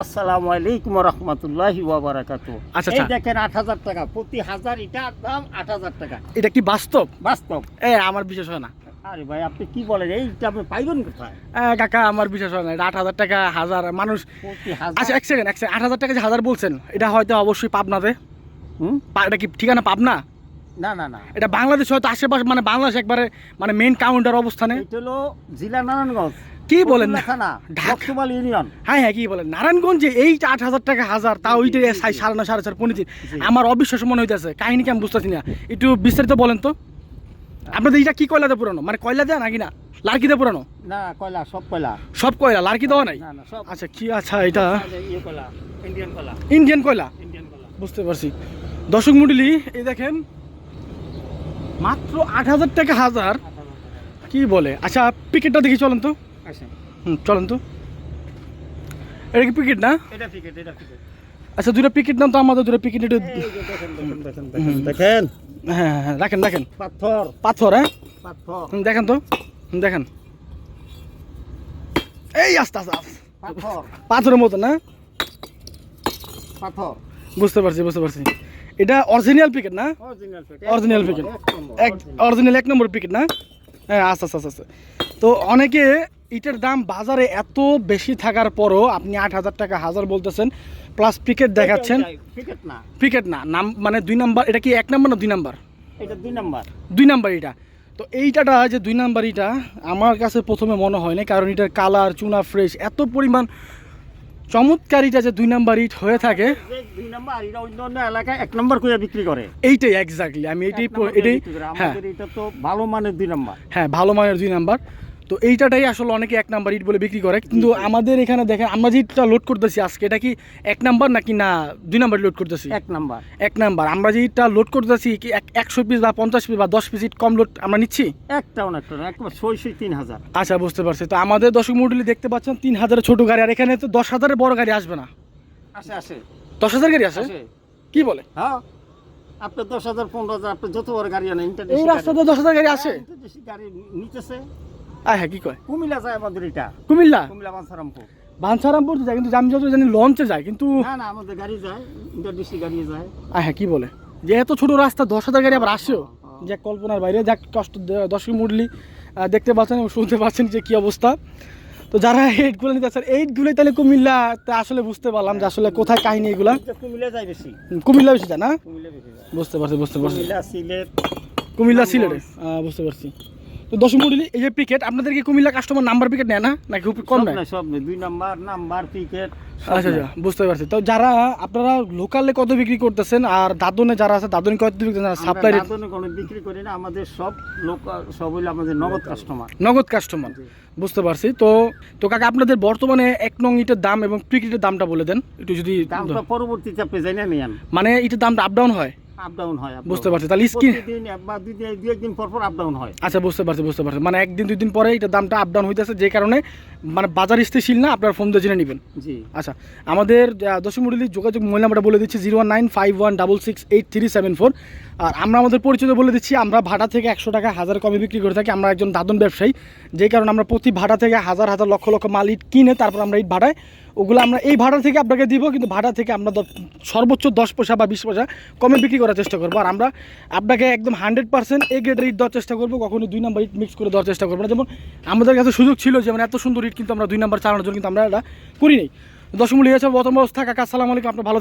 আসসালামু আলাইকুম ওয়া রাহমাতুল্লাহি ওয়া বারাকাতুহু। আচ্ছা, এই আচ্ছা। দেখেন ৮০০০ টাকা প্রতি হাজার, এটা দাম ৮০০০ টাকা। এটা কি বাস্তব? বাস্তব। আমার বিশ্বাস হয় না। আরে ভাই আপনি কি বলেন, এইটা আপনি পাইবেন কোথায়? কাকা আমার বিশ্বাস হয় না, এটা ৮,০০০ টাকা হাজার মানুষ। প্রতি হাজার। আচ্ছা এক সেকেন্ড ৮,০০০ টাকা যে হাজার বলছেন, এটা হয়তো অবশ্যই পাবনাতে। এটা কি ঠিকানা পাবনা? না না না, এটা বাংলাদেশ হয়তো আশেপাশে, মানে বাংলাদেশ একবারে মানে মেইন কাউন্টার অবস্থানে। এটা হলো জেলা নারায়ণগঞ্জ। কি বলেন না? থানা ঢাকসুমাল ইউনিয়ন। হ্যাঁ হ্যাঁ, কি বলেন, নারায়ণগঞ্জে এইটা ৮,০০০ টাকা হাজার, তাও ওইটা 4.5 4.5 পনির। আমার অবিশ্বাস মনে হইতেছে, কাহিনী কি আমি বুঝতেছি না। একটু বিস্তারিত বলেন তো। আপনাদের এটা কি কয়লাতে পুরানো, মানে কয়লা দেয়া নাকি না লার্কিতে পুরানো? না কয়লা, সব কয়লা। সব কয়লা, লার্কি দেওয়া নাই? না না, সব আচ্ছা কি, আচ্ছা এটা ইয়ে কয়লা, ইন্ডিয়ান কয়লা। ইন্ডিয়ান কয়লা, ইন্ডিয়ান কয়লা। বুঝতে পারছি। দর্শক মণ্ডলী, এই দেখেন মাত্র ৮,০০০ টাকা হাজার, কি বলে। আচ্ছা পিকেটটা দেখি, চলেন তো। আচ্ছা চলেন তো। এটা কি পিকেট না? এটা পিকেট, এটা পিকেট। আচ্ছা দুটো পিকেট নাম তো, আমাদের দুটো পিকেট একটু। এই যে দেখেন দেখেন দেখেন দেখেন দেখেন। হ্যাঁ হ্যাঁ, দেখেন দেখেন, পাথর পাথর। হ্যাঁ পাথর দেখেন তো, দেখেন এই আস্তে আস্তে আস্তে। পাথর পাথরের মতো না? পাথর। বুঝতে পারছি বুঝতে পারছি। এটা অরিজিনাল পিকেট না? অরিজিনাল পিকেট। অরিজিনাল পিকেট, অরিজিনাল 1 নম্বর পিকেট না? হ্যাঁ আচ্ছা আচ্ছা আচ্ছা। তো অনেকে ইটের দাম বাজারে এত বেশি থাকার পরও আপনি ৮,০০০ টাকা হাজার বলতেছেন, প্লাস পিকেট দেখাচ্ছেন। পিকেট না, পিকেট না, নাম মানে 2 নাম্বার। এটা কি 1 নাম্বার না 2 নাম্বার? এটা 2 নাম্বার। 2 নাম্বার এটা। তো এইটাটা যে 2 নাম্বার, এটা আমার কাছে প্রথমে মনে হয় না, কারণ এটার কালার চুনা ফ্রেশ এত পরিমাণ চমৎকার। এটা যে 2 নাম্বার ইট হয়ে থাকে, যে 2 নাম্বার, এটা অন্য অন্য এলাকায় 1 নাম্বার করে বিক্রি করে। এইটাই এক্স্যাক্টলি আমি এটাই এটাই। হ্যাঁ আমাদের এটা তো ভালো মানের 2 নাম্বার। হ্যাঁ, ভালো মানের 2 নাম্বার। তো এইটাটাই আসলে অনেকে 1 নাম্বার ইট বলে বিক্রি করে, কিন্তু আমাদের এখানে দেখেন আমরা যে ইটটা লোড করতেছি আজকে, এটা কি 1 নাম্বার নাকি না 2 নাম্বার লোড করতেছি? 1 নাম্বার। 1 নাম্বার। আমরা যে ইটটা লোড করতেছি কি 100 পিস বা 50 পিস বা 10 পিস ইট কম লোড আমরা নিচ্ছি? একটাও না, একটা না, একবার 3000। আচ্ছা বুঝতে পারছি। তো আমাদের দর্শক মণ্ডলী দেখতে পাচ্ছেন 3000 ছোট গাড়ি, আর এখানে তো 10,000 বড় গাড়ি আসবে না? আসে আসে 10,000 গাড়ি আসে? আসে। কি বলে? হ্যাঁ, আপনি 10,000 15,000, আপনি যত বড় গাড়ি আনেন এই রাস্তাতে 10,000 গাড়ি আসে? ইন্টারদেশি গাড়ি নিতেছে। হ্যাঁ কি কয়? কুমিল্লা যায় আমাদের এটা। কুমিল্লা কুমিল্লা বাঞ্ছারামপুর। বাঞ্ছারামপুর যায়, কিন্তু আমি যত জানি লঞ্চে যায়, কিন্তু না না, আমাদের গাড়ি যায়, ইন্টারদেশি গাড়ি যায়। হ্যাঁ কি বলে, যে এত ছোট রাস্তা 10,000 গাড়ি আবার আসেও, যে কল্পনার বাইরে। যাক কষ্ট। দর্শক মণ্ডলী দেখতে পাচ্ছেন এবং শুনতে পাচ্ছেন যে কি অবস্থা। তো যারা এইটগুলো নিতে চান, এইটগুলোই তাহলে কুমিল্লা, তা আসলে বুঝতে পারলাম যে আসলে কোথায় কাহিনী এগুলা। কুমিল্লা যায় বেশি। কুমিল্লা বেশি যায় না? কুমিল্লা বেশি যায়। বুঝতে পারছি বুঝতে পারছি। কুমিল্লা, সিলেট। কুমিল্লা সিলেটে, বুঝতে পারছি। তো দর্শক মণ্ডলী, এই যে পিকেট, আপনাদের কি কুমিল্লা কাস্টমার নাম্বার পিকেট নেয় না, নাকি খুব কম নেয়? সব নেই, 2 নাম্বার নাম্বার পিকেট। আচ্ছা আচ্ছা, বুঝতে পারছি। তো যারা আপনারা লোকালে কত বিক্রি করতেছেন, আর দাদনে যারা আছে দাদনে কত বিক্রি করতেছেন, সাপ্লাই রেট? দাদনে কোনো বিক্রি করি না, আমাদের সব লোক সব হইলো আমাদের নগদ কাস্টমার। নগদ কাস্টমার, বুঝতে পারছি। তো তো কাকা আপনাদের বর্তমানে 1 নং ইটের দাম এবং পিকেটের দামটা বলে দেন একটু যদি। দামটা পরবর্তীতে আপনি জানেন নিয়ান। মানে ইটের দামটা আপ ডাউন হয়? আপ ডাউন হয়। বুঝতে পারছি। তাহলে স্কিন প্রতিদিন বা 2 একদিন পর পর আপ ডাউন হয়। আচ্ছা বুঝতে পারছি বুঝতে পারছি। মানে 1 দিন 2 দিন পরে এটার দামটা আপ ডাউন হইতেছে, যে কারণে মানে বাজার স্থিতিশীল না, আপনার ফোন দিয়ে জেনে নেবেন। জি আচ্ছা, আমাদের দর্শক মণ্ডলী যোগাযোগ মোবাইল নাম্বারটা বলে দিচ্ছি 01951668374। আর আমরা আমাদের পরিচয় বলে দিচ্ছি, আমরা ভাড়া থেকে 100 টাকা হাজার কমে বিক্রি করে থাকি। আমরা একজন দাদন ব্যবসায়ী, যে কারণে আমরা প্রতি ভাড়া থেকে হাজার হাজার লক্ষ লক্ষ মাল ইট কিনে তারপর আমরা ইট ভাড়ায়, ওগুলো আমরা এই ভাড়া থেকে আপনাকে দিব, কিন্তু ভাড়া থেকে আমরা সর্বোচ্চ 10 পয়সা বা 20 পয়সা কমে বিক্রি করার চেষ্টা করবো। আর আমরা আপনাকে একদম 100% এ গ্রেডের ইট দেওয়ার চেষ্টা করবো, কখনো 2 নাম্বার ইট মিক্স করে দেওয়ার চেষ্টা করবো না। যেমন আমাদের কাছে সুযোগ ছিল, যেমন এত সুন্দর ইট কিন্তু আমরা 2 নাম্বার চালানোর জন্য কিন্তু আমরা এটা করি নাই। দর্শক মূল্য হয়েছে বর্তমান অবস্থা। কাকা আসসালামু আলাইকুম, আপনার ভালো থাকবেন।